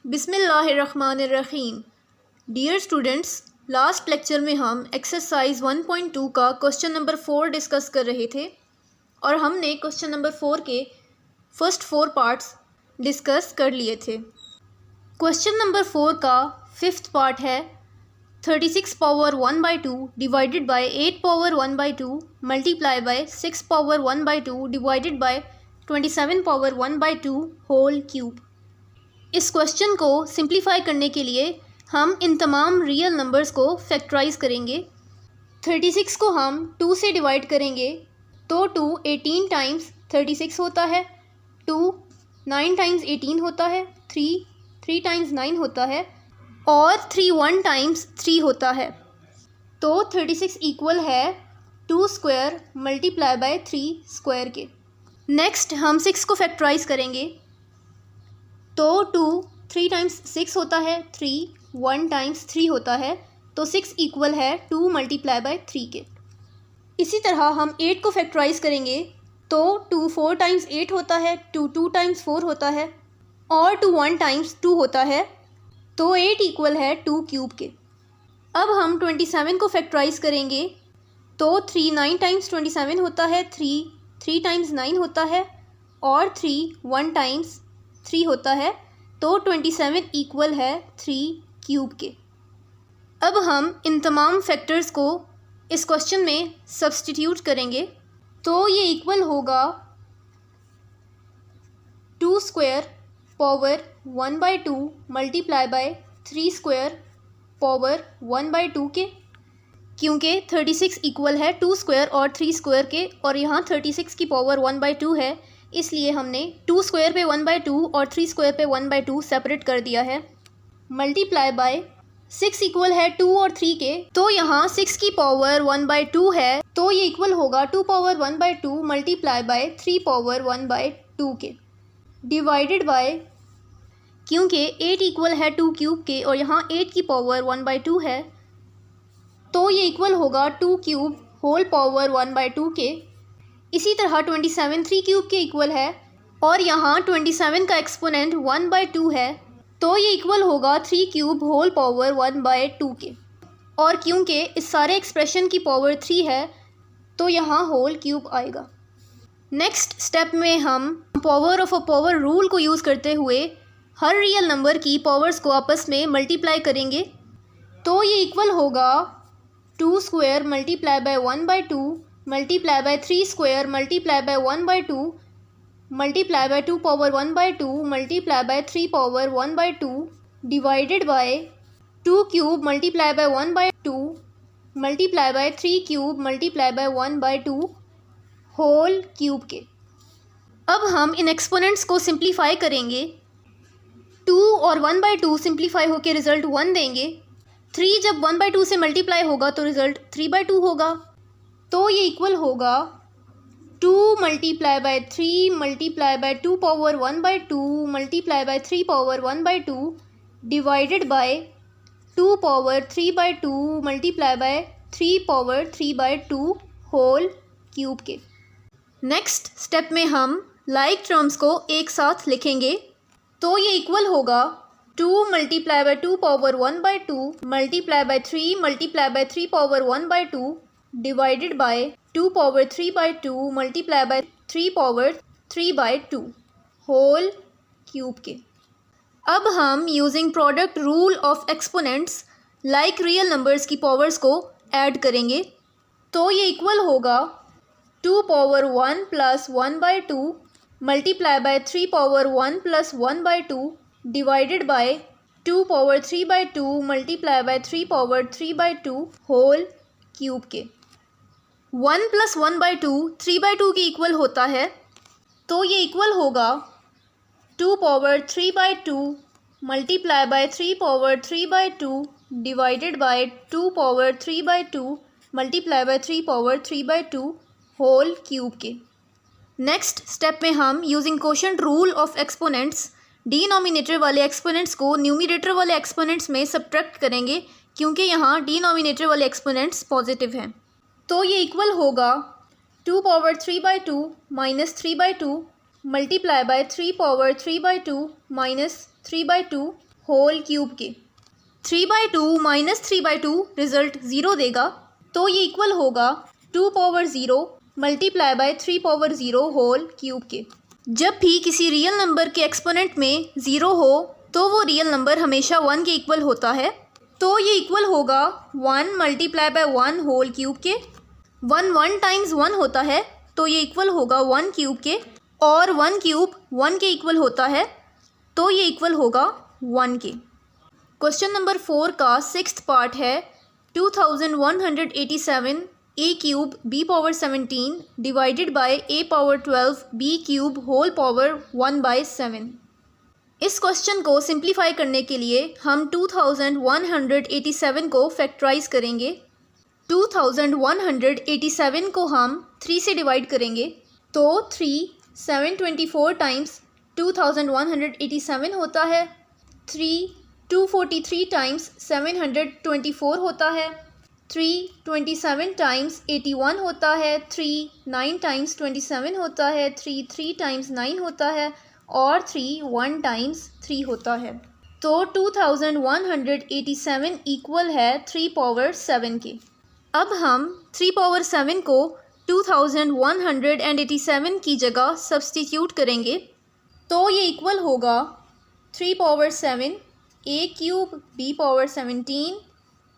बिस्मिल्लाहिर्रहमानिर्रहीम। Dear students, last lecture में हम एक्सरसाइज 1.2 का क्वेश्चन नंबर 4 डिस्कस कर रहे थे और हमने क्वेश्चन नंबर 4 के फर्स्ट 4 पार्ट्स डिस्कस कर लिए थे। क्वेश्चन नंबर 4 का फिफ्थ पार्ट है 36 power 1/2 divided by 8 power 1/2 multiply by 6 power 1/2 divided by 27 power 1/2 whole cube. इस क्वेश्चन को सिंप्लीफाई करने के लिए हम इन तमाम रियल नंबर्स को फैक्टराइज करेंगे। 36 को हम 2 से डिवाइड करेंगे तो 2 18 टाइम्स 36 होता है, 2 9 टाइम्स 18 होता है, 3 टाइम्स 9 होता है और 3 1 टाइम्स 3 होता है। तो 36 इक्वल है 2 स्क्वायर मल्टीप्लाई बाय 3 स्क्वायर के। नेक्स्ट हम 6 को फैक्टराइज करेंगे तो 2 3 टाइम्स 6 होता है, 3 1 टाइम्स 3 होता है, तो 6 इक्वल है 2 मल्टीप्लाई बाय 3 के। इसी तरह हम 8 को फैक्टराइज करेंगे तो 2 4 टाइम्स 8 होता है, 2 टाइम्स 4 होता है और 2 1 टाइम्स 2 होता है, तो 8 इक्वल है 2 क्यूब के। अब हम 27 को फैक्टराइज करेंगे तो 3 9 टाइम्स 27 होता है, 3 टाइम्स 9 होता है और 3 1 टाइम्स 3 होता है, तो 27 इक्वल है 3 क्यूब के। अब हम इन तमाम फैक्टर्स को इस क्वेश्चन में सब्स्टिट्यूट करेंगे तो ये इक्वल होगा 2 square power 1/2 multiply by 3 square power 1/2 के, क्योंकि 36 इक्वल है 2 स्क्वायर और 3 स्क्वायर के और यहाँ 36 की पावर 1/2 है, इसलिए हमने 2 स्क्वायर पे 1/2 और 3 स्क्वायर पे 1/2 सेपरेट कर दिया है। मल्टीप्लाई बाय 6 इक्वल है 2 और 3 के, तो यहाँ 6 की पावर 1/2 है, तो ये इक्वल होगा 2 पावर 1/2 मल्टीप्लाई बाय 3 पावर 1/2 के डिवाइडेड बाय, क्योंकि 8 इक्वल है 2 क्यूब के और यहाँ 8 की पावर 1/2 है, तो ये इक्वल होगा 2 क्यूब होल पावर 1/2 के। इसी तरह 27 3 क्यूब के इक्वल है और यहाँ 27 का एक्सपोनेंट 1/2 है, तो ये इक्वल होगा 3 क्यूब होल पावर 1/2 के। और क्योंकि इस सारे एक्सप्रेशन की पावर 3 है तो यहाँ होल क्यूब आएगा। नेक्स्ट स्टेप में हम power of a power rule को यूज़ करते हुए हर रियल नंबर की पावर्स को आपस में मल्टीप्लाई करेंगे, तो ये इक्वल होगा 2 square multiply by 1/2 multiply by 3 square multiply by 1/2 multiply by 2 power 1/2 multiply by 3 power 1/2 divided by 2 cube multiply by 1/2 multiply by 3 cube multiply by 1/2 whole cube के। अब हम इन एक्सपोनेंट्स को सिंप्लीफाई करेंगे। 2 और 1/2 सिंप्लीफाई होकर रिजल्ट 1 देंगे। 3 जब 1/2 से मल्टीप्लाई होगा तो रिजल्ट 3/2 होगा, तो ये इक्वल होगा 2 multiply by 3 multiply by 2 power 1/2 multiply by 3 power 1/2 divided by 2 power 3/2 multiply by 3 power 3/2 whole cube के। नेक्स्ट स्टेप में हम लाइक टर्म्स को एक साथ लिखेंगे, तो ये इक्वल होगा 2 multiply by 2 power 1/2 multiply by 3 multiply by 3 power 1/2 divided by 2 power 3/2 multiply by 3 power 3/2 whole cube के। अब हम using product rule of exponents like real numbers की पावर्स को ऐड करेंगे, तो ये इक्वल होगा 2 power 1 plus 1/2 multiply by 3 power 1 plus 1/2 divided by 2 power 3/2 multiply by 3 power 3/2 whole cube के। 1 प्लस 1/2 3/2 के इक्वल होता है, तो ये इक्वल होगा 2 power 3/2 multiply by 3 power 3/2 divided by 2 power 3/2 multiply by 3 power 3/2 whole cube के। नेक्स्ट स्टेप में हम using quotient rule of exponents denominator वाले एक्सपोनेंट्स को न्यूमरेटर वाले एक्सपोनेंट्स में सब्ट्रैक्ट करेंगे, क्योंकि यहाँ डिनोमिनेटर वाले एक्सपोनेंट्स पॉजिटिव हैं, तो ये इक्वल होगा 2 power 3/2 minus 3/2 multiply by 3 power 3/2 minus 3/2 whole cube के। 3/2 माइनस 3/2 रिजल्ट 0 देगा, तो ये इक्वल होगा 2 power 0 multiply by 3 power 0 whole cube के। जब भी किसी रियल नंबर के एक्सपोनेंट में 0 हो तो वो रियल नंबर हमेशा 1 के इक्वल होता है, तो ये इक्वल होगा 1 मल्टीप्लाई बाय 1 होल क्यूब के। 1 टाइम्स 1 होता है, तो ये इक्वल होगा 1 क्यूब के, और 1 क्यूब 1 के इक्वल होता है, तो ये इक्वल होगा 1 के। क्वेश्चन नंबर 4 का 6th पार्ट है 2187 a cube b power 17 divided by a power 12 b cube whole power 1/7। इस क्वेश्चन को सिंप्लीफाई करने के लिए हम 2187 को फैक्टराइज करेंगे। 2187 को हम 3 से डिवाइड करेंगे, तो 3 724 टाइम्स 2187 होता है। 3 243 टाइम्स 724 होता है। 3 27 टाइम्स 81 होता है। 3 9 टाइम्स 27 होता है। 3 3 टाइम्स 9 होता है, और 3 1 टाइम्स 3 होता है। तो 2187 इक्वल है 3 पावर 7 के। अब हम 3 पावर 7 को 2187 की जगह सब्स्टिट्यूट करेंगे, तो ये इक्वल होगा 3 power 7 a cube b power 17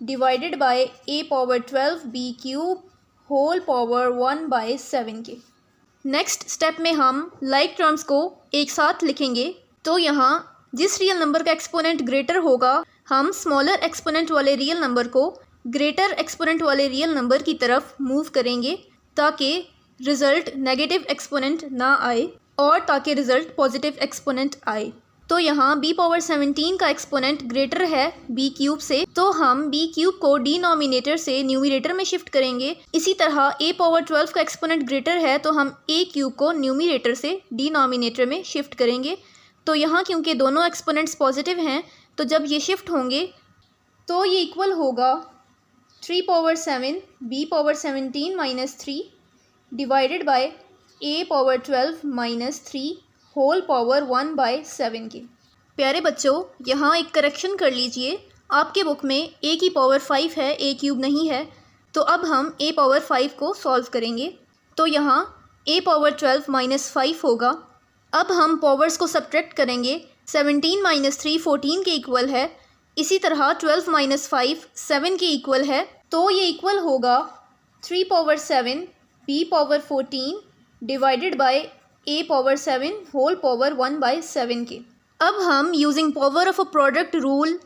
divided by a power 12 b cube whole power 1/7 के। नेक्स्ट स्टेप में हम लाइक टर्म्स को एक साथ लिखेंगे, तो यहाँ जिस रियल नंबर का एक्सपोनेंट ग्रेटर होगा, हम स्मॉलर एक्सपोनेंट वाले रियल नंबर को ग्रेटर एक्सपोनेंट वाले रियल नंबर की तरफ मूव करेंगे, ताकि रिज़ल्ट नेगेटिव एक्सपोनेंट ना आए और ताकि रिज़ल्ट पॉजिटिव एक्सपोनेंट आए। तो यहाँ b पावर 17 का एक्सपोनेंट ग्रेटर है b क्यूब से, तो हम b क्यूब को डिनोमिनेटर से न्यूमरेटर में शिफ्ट करेंगे। इसी तरह a पावर 12 का एक्सपोनेंट ग्रेटर है, तो हम a क्यूब को न्यूमरेटर से डिनोमिनेटर में शिफ्ट करेंगे। तो यहाँ क्योंकि दोनों एक्सपोनेंट्स पॉजिटिव हैं, तो जब ये शिफ्ट होंगे तो ये इक्वल होगा 3 power 7 b power 17 minus 3 divided by a power 12 minus 3 whole power 1/7 के। प्यारे बच्चों, यहाँ एक करेक्शन कर लीजिए, आपके बुक में a की पावर 5 है, a क्यूब नहीं है। तो अब हम a पावर 5 को सॉल्व करेंगे, तो यहाँ a पावर 12 माइनस 5 होगा। अब हम पावर्स को सब्ट्रैक्ट करेंगे। 17 माइनस 3 14 के इक्वल है, इसी तरह 12 माइनस 5 7 के इक्वल है, तो ये इक्वल होगा 3 power 7 b power 14 divided by a power 7 whole power 1/7 के। अब हम using power of a product rule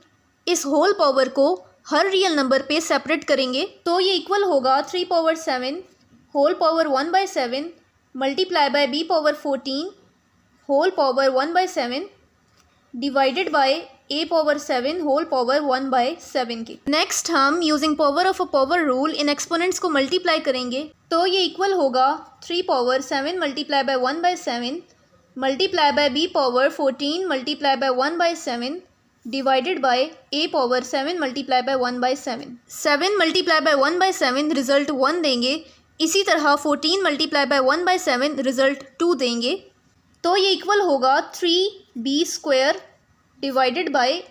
इस होल पावर को हर रियल नंबर पे सेपरेट करेंगे, तो ये इक्वल होगा 3 power 7 whole power 1/7 multiply by b power 14 whole power 1/7 divided by a power 7 whole power 1/7 के। नेक्स्ट हम using power of a power rule in exponents को मल्टीप्लाई करेंगे, तो ये इक्वल होगा 3 power 7 multiply by 1/7 multiply by b power 14 multiply by 1/7 divided by a power 7 multiply by 1/7। 7 multiply by 1/7 result 1 देंगे, इसी तरह 14 मल्टीप्लाई बाय 1/7 रिजल्ट 2 देंगे, तो ये इक्वल होगा 3b square divided by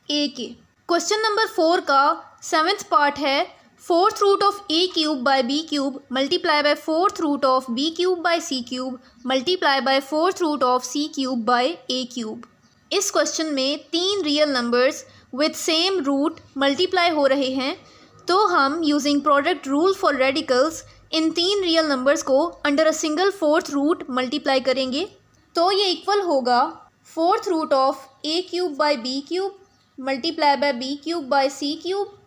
a के। क्वेश्चन नंबर 4 का 7th पार्ट है 4th root of a cube by b cube multiply by 4th root of b cube by c cube multiply by 4th root of c cube by a cube. इस question में 3 real numbers with same root multiply हो रहे हैं, तो हम using product rule for radicals इन 3 real numbers को under a single 4th root multiply करेंगे, तो ये इक्वल होगा 4th root of a cube by b cube multiply by b cube by c cube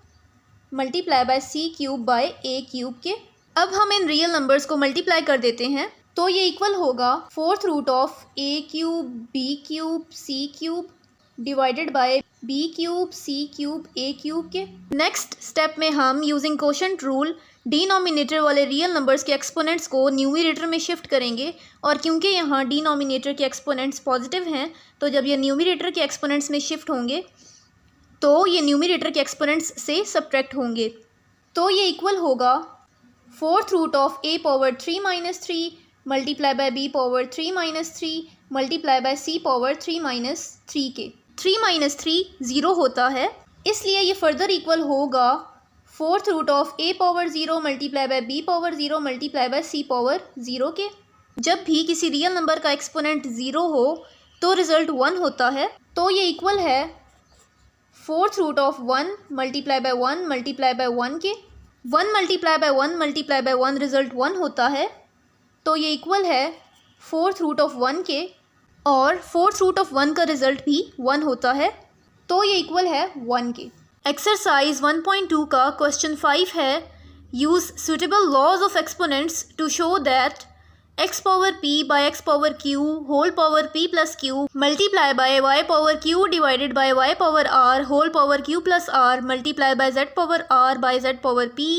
multiply by c cube by a cube के। अब हम इन real numbers को multiply कर देते हैं, तो ये इक्वल होगा 4th root of a cube b cube c cube divided by b cube c cube a cube के। नेक्स्ट स्टेप में हम यूजिंग कोशेंट रूल डिनोमिनेटर वाले रियल नंबर्स के एक्सपोनेंट्स को न्यूमरेटर में शिफ्ट करेंगे, और क्योंकि यहाँ डिनोमिनेटर के एक्सपोनेंट्स पॉजिटिव हैं, तो जब ये न्यूमरेटर के एक्सपोनेंट्स में शिफ्ट होंगे तो ये न्यूमरेटर के एक्सपोनेंट्स से सब्ट्रैक्ट होंगे, तो ये इक्वल होगा 4th root of a power 3 minus 3 multiply by b power 3 minus 3 multiply by c power 3 minus 3 के। 3 माइनस 3 ज़ीरो होता है, इसलिए ये फर्दर इक्वल होगा fourth root of a power 0 multiply by b power 0 multiply by c power 0 के। जब भी किसी रियल नंबर का एक्सपोनेंट 0 हो तो रिज़ल्ट 1 होता है, तो ये इक्वल है fourth root of 1 multiply by 1 multiply by 1 के। 1 multiply by 1 multiply by 1 result 1 होता है, तो ये इक्वल है फोर्थ रूट ऑफ 1 के, और फोर्थ रूट ऑफ 1 का रिज़ल्ट भी 1 होता है, तो ये इक्वल है 1 के। एक्सरसाइज 1.2 का क्वेश्चन 5 है, use suitable laws of exponents to show that x power p by x power q whole power p plus q multiply by y power q divided by y power r whole power q plus r multiply by z power r by z power p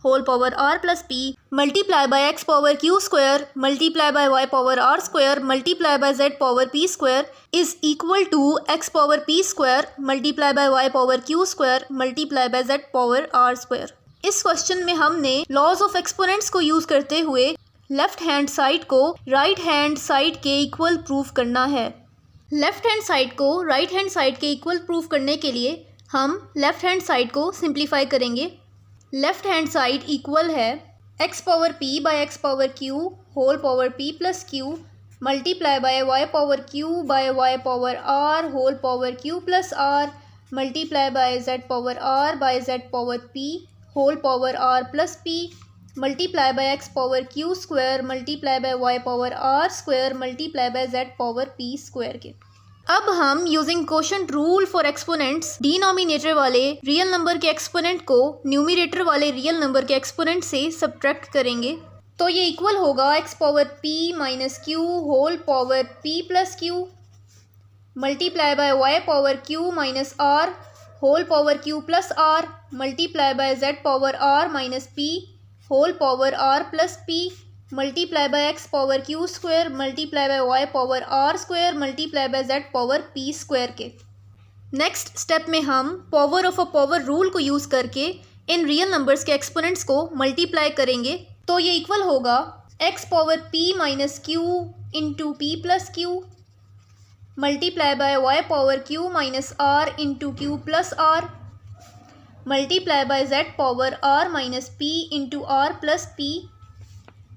whole power r plus p multiply by x power q square multiply by y power r square multiply by z power p square is equal to x power p square multiply by y power q square multiply by z power r square. इस question में हमने laws of exponents को use करते हुए left hand side को right hand side के equal proof करना है। लेफ़्ट हैंड साइड को राइट हैंड साइड के इक्वल प्रूफ करने के लिए हम लेफ़्ट हैंड साइड को सिंप्लीफाई करेंगे। लेफ़्ट हैंड साइड इक्वल है x power p by x power q whole power p plus q multiply by y power q by y power r whole power q plus r multiply by z power r by z power p whole power r plus p multiply by x power q square multiply by y power r square multiply by z power p square के। अब हम using quotient rule for exponents denominator वाले real number के exponent को numerator वाले real number के exponent से subtract करेंगे, तो ये इक्वल होगा x power p minus q whole power p plus q multiply by y power q minus r whole power q plus r multiply by z power r minus p whole power r plus p multiply by x power q square multiply by y power r square multiply by z power p square के। Next step में हम power of a power rule को use करके इन real numbers के exponents को multiply करेंगे, तो ये इक्वल होगा x power p minus q into p plus q multiply by y power q minus r into q plus r multiply by z power r minus p into r plus p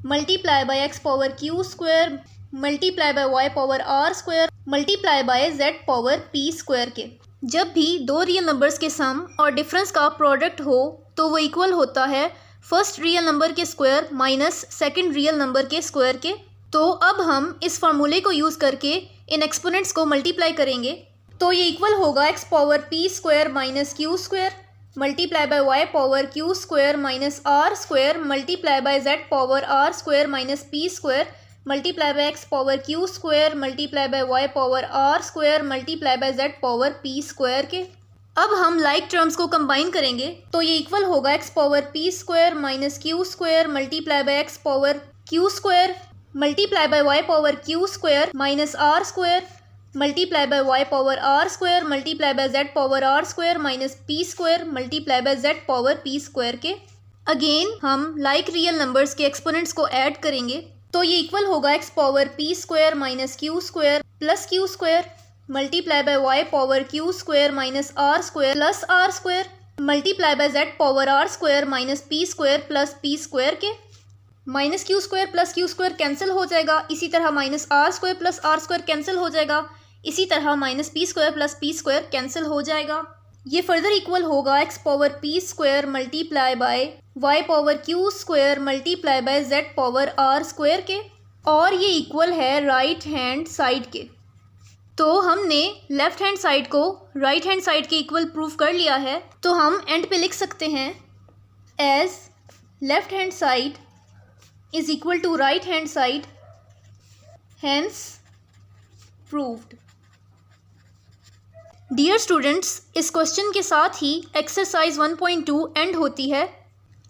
multiply by x power q square multiply by y power r square multiply by z power p square के। जब भी दो real numbers के सम और difference का product हो तो वो इक्वल होता है फर्स्ट रियल नंबर के square minus second real number के स्क्वायर के। तो अब हम इस फार्मूले को यूज़ करके इन एक्सपोनेंट्स को मल्टीप्लाई करेंगे, तो ये इक्वल होगा x power p square minus q square multiply by y power q square minus r square multiply by z power r square minus p square multiply by x power q square multiply by y power r square multiply by z power p square के। अब हम like terms को combine करेंगे, तो ये equal होगा x power p square minus q square multiply by x power q square multiply by y power q square minus r square multiply by y power r square multiply by z power r square minus p square multiply by z power p square के। Again हम like real numbers के exponents को add करेंगे, तो ये equal होगा x power p square minus q square plus q square multiply by y power q square minus r square plus r square multiply by z power r square minus p square plus p square के। Minus q square plus q square cancel हो जाएगा, इसी तरह minus r square plus r square cancel हो जाएगा, इसी तरह minus p square plus p square cancel हो जाएगा। ये फर्दर इक्वल होगा x power p square multiply by y power q square multiply by z power r square के, और ये इक्वल है राइट हैंड साइड के। तो हमने लेफ़्ट हैंड साइड को राइट हैंड साइड के इक्वल प्रूफ कर लिया है, तो हम एंड पे लिख सकते हैं as left hand side is equal to right hand side, hence proved. Dear students, इस क्वेश्चन के साथ ही एक्सरसाइज 1.2 एंड होती है।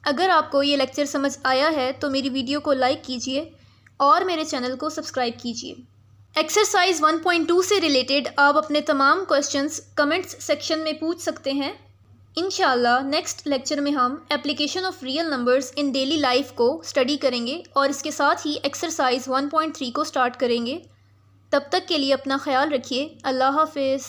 अगर आपको ये लेक्चर समझ आया है तो मेरी वीडियो को लाइक कीजिए और मेरे चैनल को सब्सक्राइब कीजिए। एक्सरसाइज 1.2 से रिलेटेड आप अपने तमाम क्वेश्चंस कमेंट्स सेक्शन में पूछ सकते हैं। इंशाल्लाह नेक्स्ट लेक्चर में हम application of real numbers in daily life को स्टडी करेंगे और इसके साथ ही एक्सरसाइज 1.3 को स्टार्ट करेंगे। तब तक के लिए अपना ख्याल रखिए। अल्लाह हाफ़िज़।